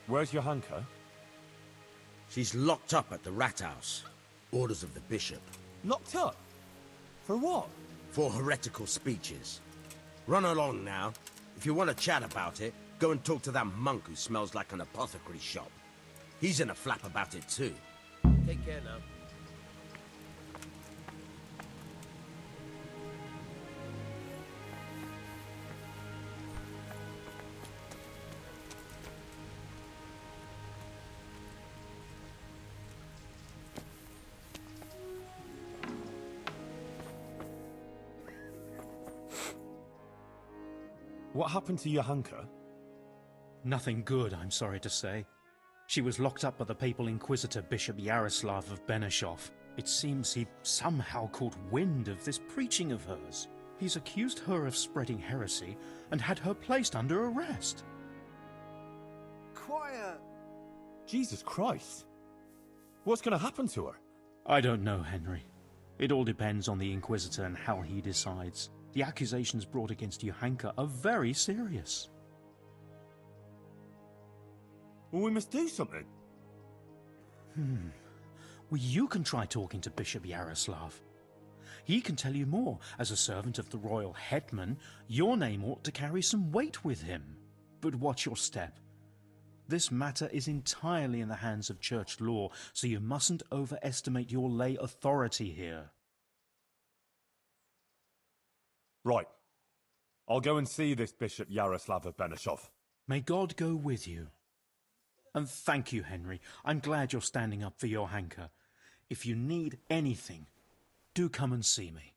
Where's Johanka? She's locked up at the rat house. Orders of the bishop. Locked up? For what? For heretical speeches. Run along now. If you want to chat about it, go and talk to that monk who smells like an apothecary shop. He's in a flap about it too. Take care now. What happened to Johanka? Nothing good, I'm sorry to say. She was locked up by the Papal Inquisitor Bishop Yaroslav of Benešov. It seems he somehow caught wind of this preaching of hers. He's accused her of spreading heresy and had her placed under arrest. Quiet! Jesus Christ! What's going to happen to her? I don't know, Henry. It all depends on the Inquisitor and how he decides. The accusations brought against Johanka are very serious. Well, we must do something. Well, you can try talking to Bishop Yaroslav. He can tell you more. As a servant of the royal hetman, your name ought to carry some weight with him. But watch your step. This matter is entirely in the hands of church law, so you mustn't overestimate your lay authority here. Right. I'll go and see this Bishop Yaroslav of Benešov. May God go with you. And thank you, Henry. I'm glad you're standing up for Johanka. If you need anything, do come and see me.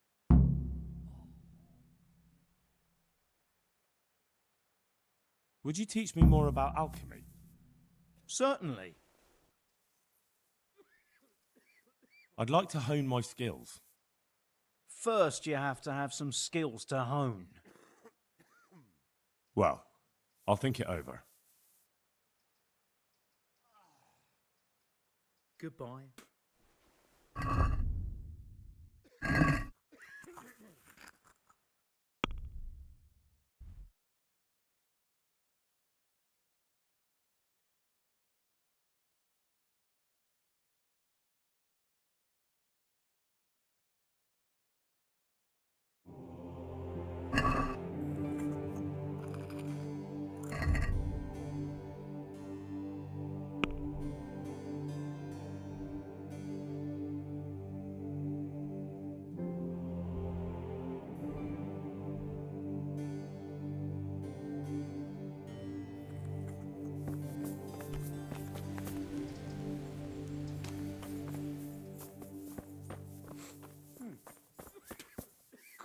Would you teach me more about alchemy? Certainly. I'd like to hone my skills. First, you have to have some skills to hone. Well, I'll think it over. Goodbye.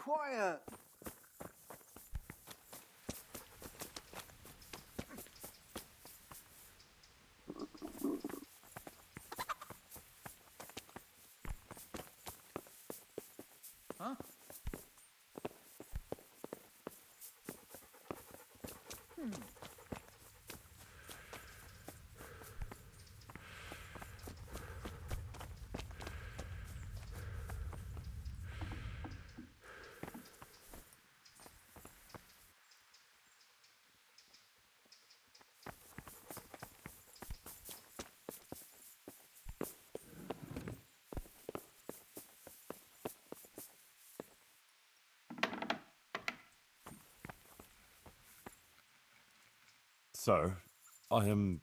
Quiet! Huh? So, I am...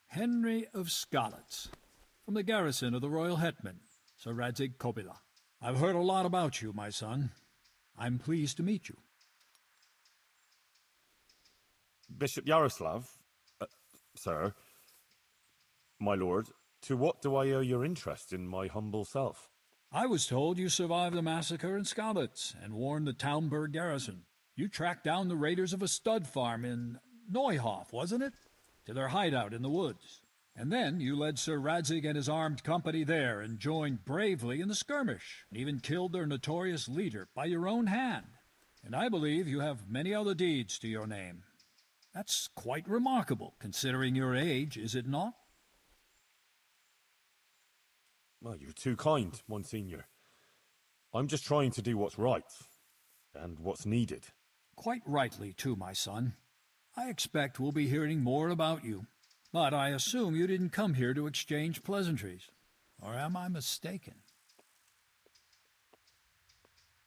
Henry of Skalitz, from the garrison of the royal hetman, Sir Radzig Kobyla. I've heard a lot about you, my son. I'm pleased to meet you. Bishop Yaroslav? Sir? My lord, to what do I owe your interest in my humble self? I was told you survived the massacre in Skalitz and warned the Talmberg garrison. You tracked down the raiders of a stud farm in Neuhof, wasn't it? To their hideout in the woods. And then you led Sir Radzig and his armed company there and joined bravely in the skirmish, and even killed their notorious leader by your own hand. And I believe you have many other deeds to your name. That's quite remarkable, considering your age, is it not? Well, you're too kind, Monsignor. I'm just trying to do what's right, and what's needed. Quite rightly, too, my son. I expect we'll be hearing more about you. But I assume you didn't come here to exchange pleasantries. Or am I mistaken?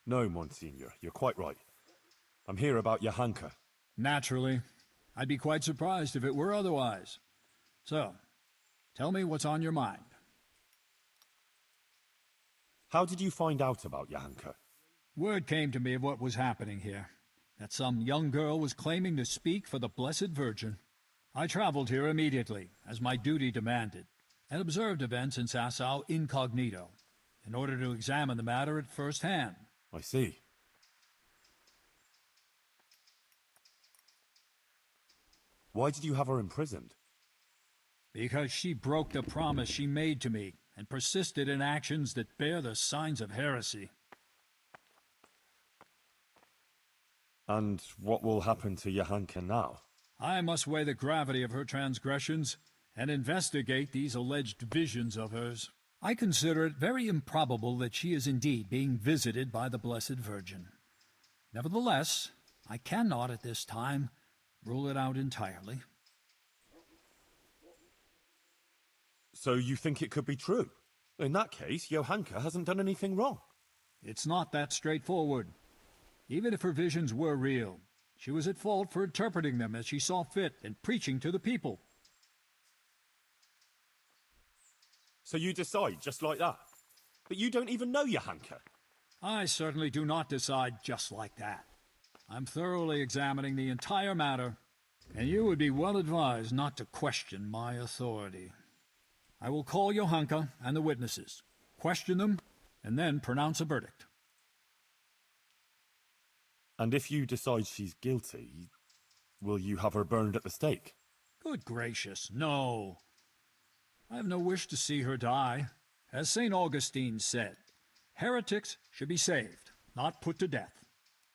No, Monsignor, you're quite right. I'm here about Johanka. Naturally. I'd be quite surprised if it were otherwise. So, tell me what's on your mind. How did you find out about Johanka? Word came to me of what was happening here. That some young girl was claiming to speak for the Blessed Virgin. I traveled here immediately, as my duty demanded, and observed events in Sasau incognito, in order to examine the matter at first hand. I see. Why did you have her imprisoned? Because she broke the promise she made to me, and persisted in actions that bear the signs of heresy. And what will happen to Johanka now? I must weigh the gravity of her transgressions, and investigate these alleged visions of hers. I consider it very improbable that she is indeed being visited by the Blessed Virgin. Nevertheless, I cannot at this time rule it out entirely. So you think it could be true? In that case, Johanka hasn't done anything wrong. It's not that straightforward. Even if her visions were real, she was at fault for interpreting them as she saw fit and preaching to the people. So you decide just like that? But you don't even know Johanka. I certainly do not decide just like that. I'm thoroughly examining the entire matter, and you would be well advised not to question my authority. I will call Johanka and the witnesses, question them, and then pronounce a verdict. And if you decide she's guilty, will you have her burned at the stake? Good gracious, no. I have no wish to see her die. As St. Augustine said, heretics should be saved, not put to death.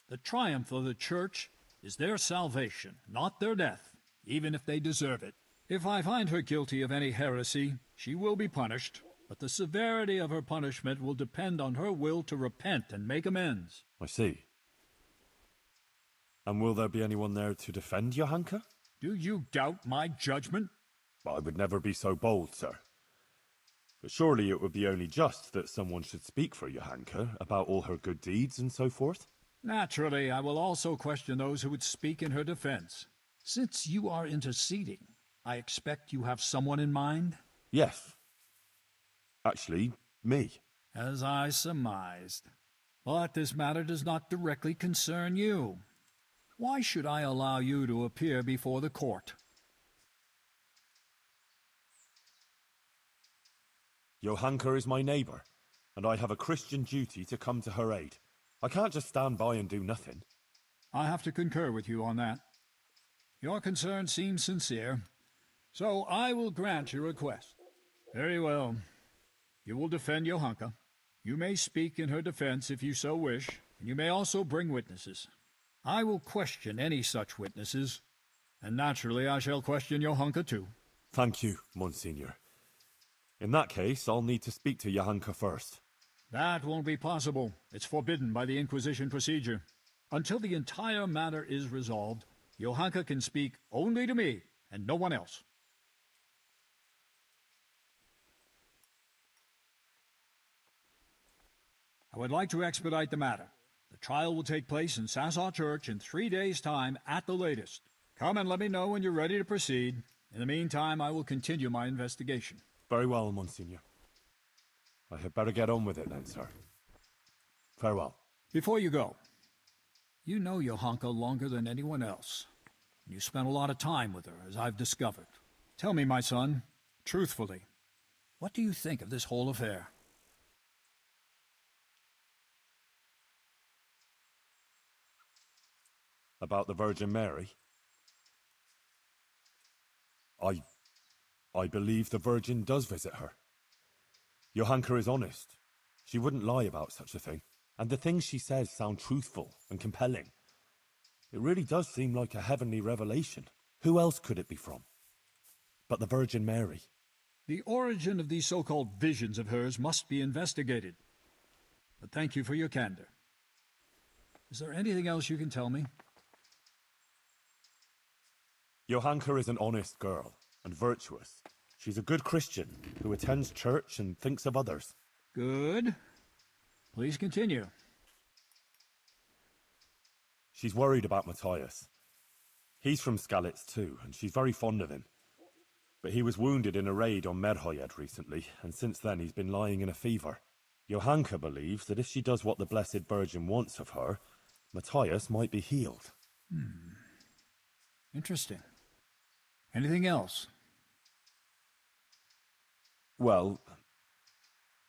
The triumph of the Church is their salvation, not their death, even if they deserve it. If I find her guilty of any heresy, she will be punished, but the severity of her punishment will depend on her will to repent and make amends. I see. And will there be anyone there to defend Johanka? Do you doubt my judgment? I would never be so bold, sir. But surely it would be only just that someone should speak for Johanka about all her good deeds and so forth. Naturally, I will also question those who would speak in her defense. Since you are interceding, I expect you have someone in mind? Yes. Actually, me. As I surmised. But this matter does not directly concern you. Why should I allow you to appear before the court? Johanka is my neighbour, and I have a Christian duty to come to her aid. I can't just stand by and do nothing. I have to concur with you on that. Your concern seems sincere, so I will grant your request. Very well. You will defend Johanka. You may speak in her defense if you so wish, and you may also bring witnesses. I will question any such witnesses, and naturally I shall question Johanka too. Thank you, Monsignor. In that case, I'll need to speak to Johanka first. That won't be possible. It's forbidden by the Inquisition procedure. Until the entire matter is resolved, Johanka can speak only to me and no one else. I would like to expedite the matter. The trial will take place in Sasau Church in 3 days' time at the latest. Come and let me know when you're ready to proceed. In the meantime, I will continue my investigation. Very well, Monsignor. I had better get on with it then, sir. Farewell. Before you go, you know Johanka longer than anyone else. You spent a lot of time with her, as I've discovered. Tell me, my son, truthfully, what do you think of this whole affair? About the Virgin Mary? I believe the Virgin does visit her. Johanka is honest. She wouldn't lie about such a thing. And the things she says sound truthful and compelling. It really does seem like a heavenly revelation. Who else could it be from? But the Virgin Mary. The origin of these so-called visions of hers must be investigated. But thank you for your candor. Is there anything else you can tell me? Johanka is an honest girl, and virtuous. She's a good Christian who attends church and thinks of others. Good. Please continue. She's worried about Matthias. He's from Skalitz too, and she's very fond of him. But he was wounded in a raid on Merhojed recently, and since then he's been lying in a fever. Johanka believes that if she does what the Blessed Virgin wants of her, Matthias might be healed. Interesting. Anything else? Well,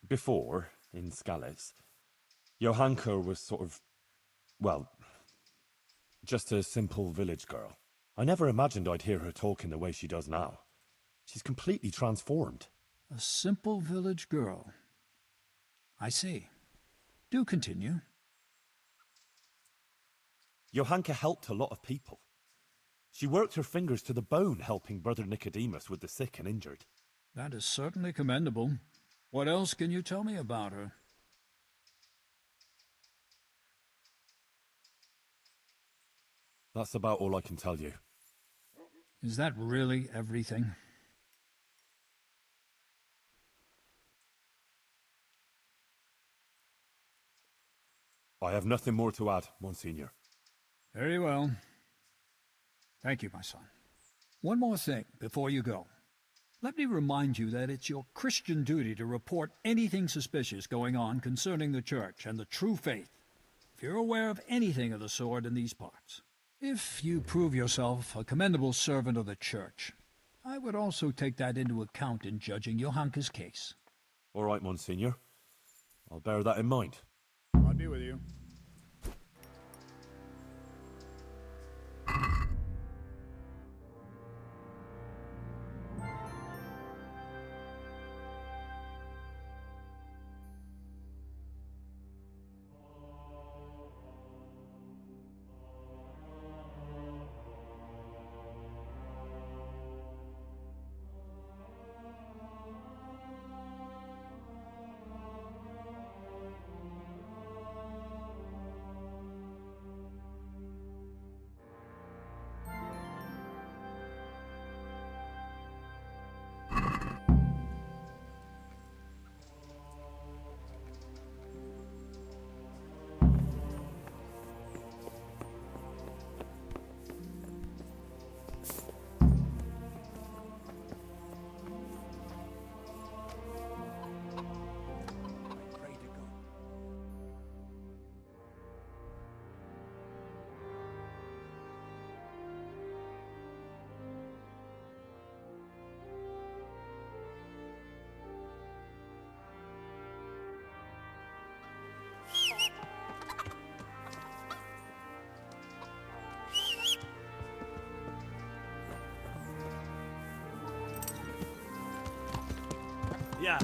before, in Skalitz, Johanka was sort of, well, just a simple village girl. I never imagined I'd hear her talking the way she does now. She's completely transformed. A simple village girl. I see. Do continue. Johanka helped a lot of people. She worked her fingers to the bone helping Brother Nicodemus with the sick and injured. That is certainly commendable. What else can you tell me about her? That's about all I can tell you. Is that really everything? I have nothing more to add, Monsignor. Very well. Thank you, my son. One more thing before you go. Let me remind you that it's your Christian duty to report anything suspicious going on concerning the Church and the true faith, if you're aware of anything of the sort in these parts. If you prove yourself a commendable servant of the Church, I would also take that into account in judging Johanka's case. All right, Monsignor. I'll bear that in mind. I'll be with you. Yeah.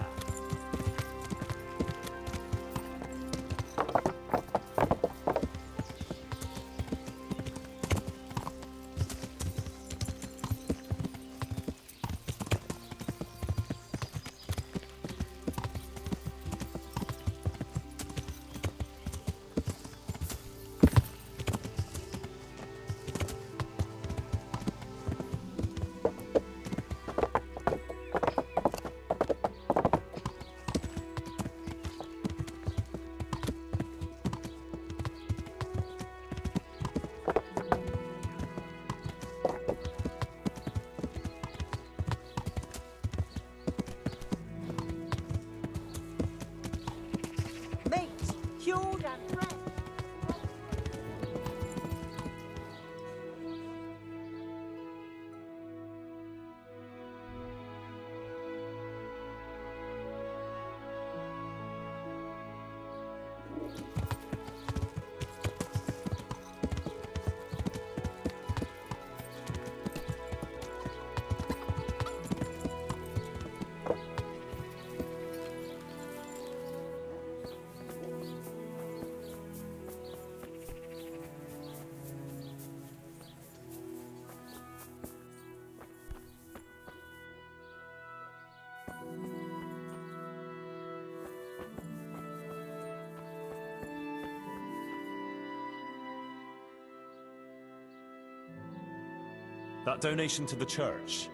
That donation to the church,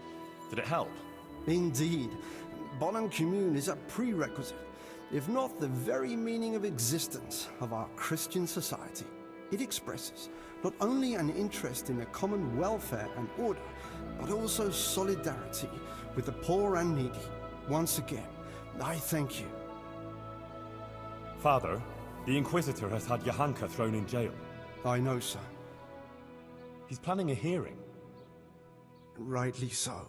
Did it help? Indeed. Bonum commune is a prerequisite, if not the very meaning of existence of our Christian society. It expresses not only an interest in the common welfare and order, but also solidarity with the poor and needy. Once again, I thank you. Father, the Inquisitor has had Johanka thrown in jail. I know, sir. He's planning a hearing. Rightly so.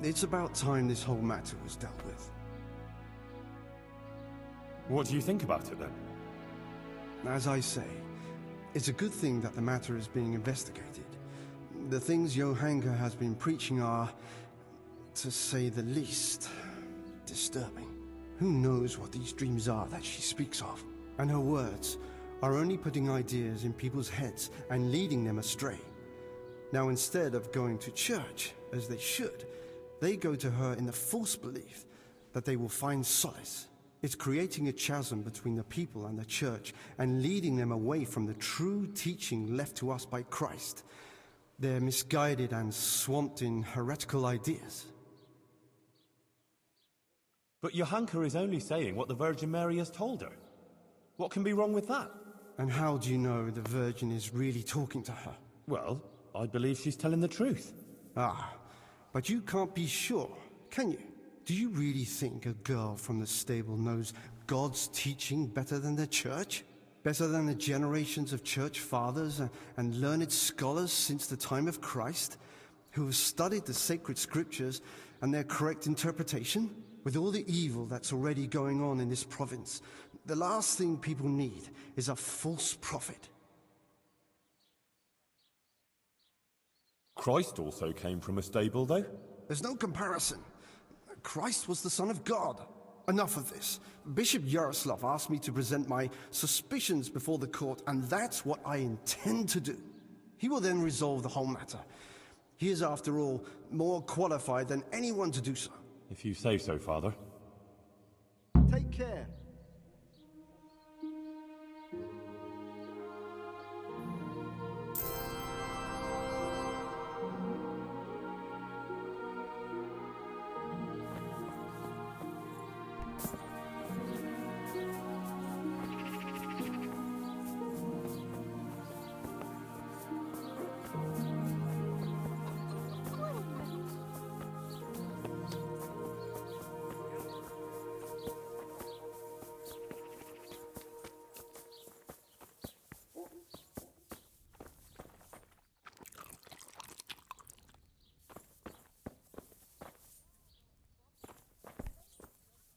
It's about time this whole matter was dealt with. What do you think about it, then? As I say, it's a good thing that the matter is being investigated. The things Johanka has been preaching are, to say the least, disturbing. Who knows what these dreams are that she speaks of? And her words are only putting ideas in people's heads and leading them astray. Now, instead of going to church, as they should, they go to her in the false belief that they will find solace. It's creating a chasm between the people and the church and leading them away from the true teaching left to us by Christ. They're misguided and swamped in heretical ideas. But Johanka is only saying what the Virgin Mary has told her. What can be wrong with that? And how do you know the Virgin is really talking to her? Well, I believe she's telling the truth. Ah, but you can't be sure, can you? Do you really think a girl from the stable knows God's teaching better than the church? Better than the generations of church fathers and learned scholars since the time of Christ, who have studied the sacred scriptures and their correct interpretation? With all the evil that's already going on in this province, the last thing people need is a false prophet. Christ also came from a stable, though. There's no comparison. Christ was the Son of God. Enough of this. Bishop Yaroslav asked me to present my suspicions before the court, and that's what I intend to do. He will then resolve the whole matter. He is, after all, more qualified than anyone to do so. If you say so, Father. Take care.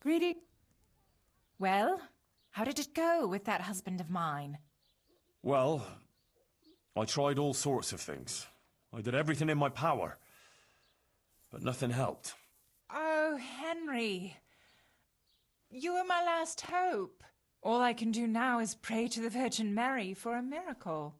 Greedy. Well, how did it go with that husband of mine? Well, I tried all sorts of things. I did everything in my power. But nothing helped. Oh, Henry. You were my last hope. All I can do now is pray to the Virgin Mary for a miracle.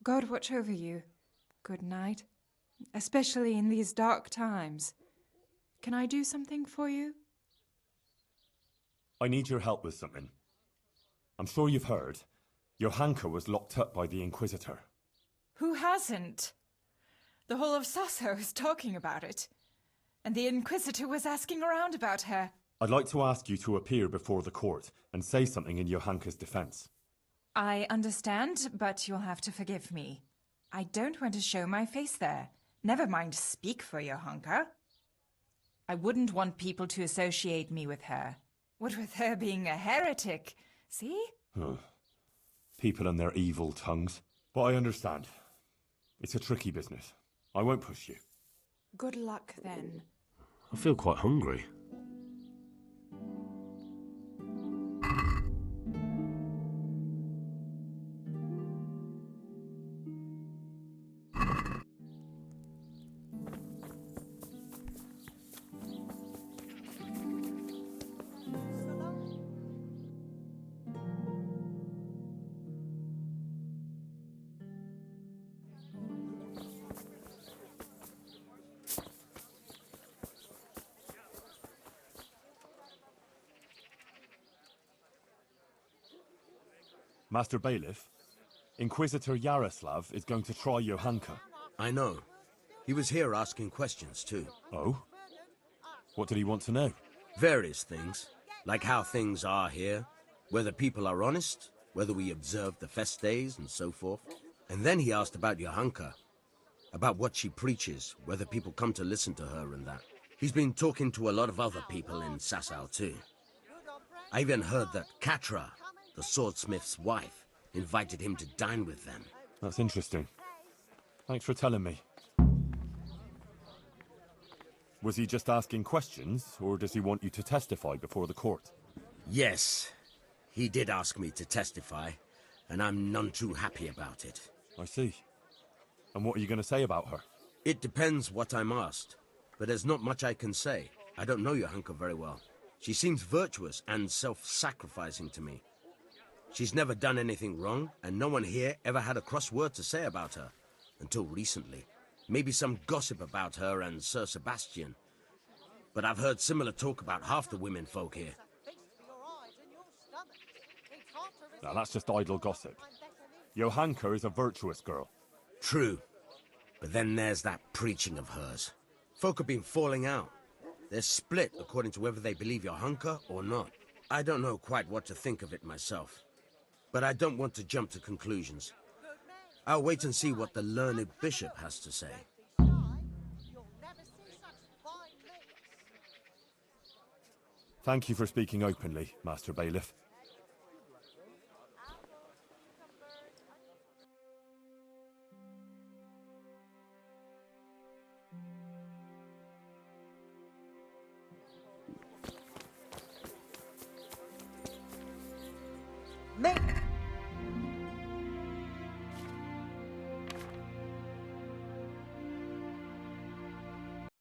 God watch over you. Good night. Especially in these dark times. Can I do something for you? I need your help with something. I'm sure you've heard. Johanka was locked up by the Inquisitor. Who hasn't? The whole of Sasso is talking about it. And the Inquisitor was asking around about her. I'd like to ask you to appear before the court and say something in Johanka's defense. I understand, but you'll have to forgive me. I don't want to show my face there. Never mind speak for Johanka. I wouldn't want people to associate me with her. What with her being a heretic, see? People and their evil tongues. But I understand. It's a tricky business. I won't push you. Good luck, then. I feel quite hungry. Master Bailiff, Inquisitor Yaroslav is going to try Johanka. I know. He was here asking questions, too. Oh? What did he want to know? Various things, like how things are here, whether people are honest, whether we observe the fest days, and so forth. And then he asked about Johanka, about what she preaches, whether people come to listen to her and that. He's been talking to a lot of other people in Sasau, too. I even heard that Katra, the swordsmith's wife, invited him to dine with them. That's interesting. Thanks for telling me. Was he just asking questions, or does he want you to testify before the court? Yes, he did ask me to testify, and I'm none too happy about it. I see. And what are you going to say about her? It depends what I'm asked, but there's not much I can say. I don't know Johanka very well. She seems virtuous and self-sacrificing to me. She's never done anything wrong, and no one here ever had a cross word to say about her, until recently. Maybe some gossip about her and Sir Sebastian. But I've heard similar talk about half the women folk here. Now, that's just idle gossip. Johanka is a virtuous girl. True. But then there's that preaching of hers. Folk have been falling out. They're split according to whether they believe Johanka or not. I don't know quite what to think of it myself. But I don't want to jump to conclusions. I'll wait and see what the learned bishop has to say. Thank you for speaking openly, Master Bailiff. Make